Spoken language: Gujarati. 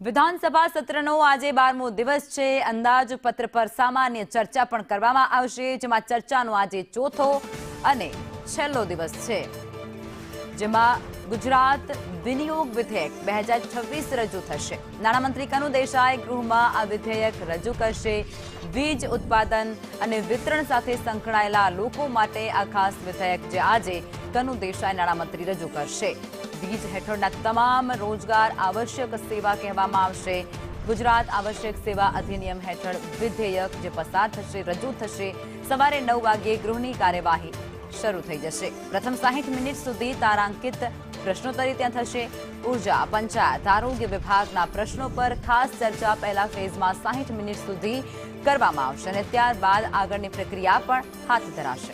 વિધાનસભા સત્રનો આજે 12મો દિવસ છે। અંદાજપત્ર પર સામાન્ય ચર્ચા પણ કરવામાં આવશે, જેમાં ચર્ચાનો આજે ચોથો અને છેલ્લો દિવસ છે, જેમાં ગુજરાત વિનિયોગ વિધેયક 2026 રજૂ થશે। નાણામંત્રી કનુ દેસાઈ ગૃહમાં આ વિધેયક રજૂ કરશે। વીજ ઉત્પાદન અને વિતરણ સાથે સંકળાયેલા લોકો માટે આ ખાસ વિધેયક જે આજે કનુ દેસાઈ નાણામંત્રી રજૂ કરશે। વીજ હેઠળના તમામ રોજગાર આવશ્યક સેવા કહેવામાં આવશે। ગુજરાત આવશ્યક સેવા અધિનિયમ હેઠળ વિધેયક જે પસાર થશે, રજૂ થશે। સવારે 9 વાગ્યે ગૃહની કાર્યવાહી શરૂ થઈ જશે। પ્રથમ 60 મિનિટ સુધી તારાંકિત પ્રશ્નોત્તરી ત્યાં થશે। ઉર્જા, પંચાયત, આરોગ્ય વિભાગના પ્રશ્નો પર ખાસ ચર્ચા પહેલા ફેઝમાં 60 મિનિટ સુધી કરવામાં આવશે અને ત્યારબાદ આગળની પ્રક્રિયા પણ હાથ ધરાશે।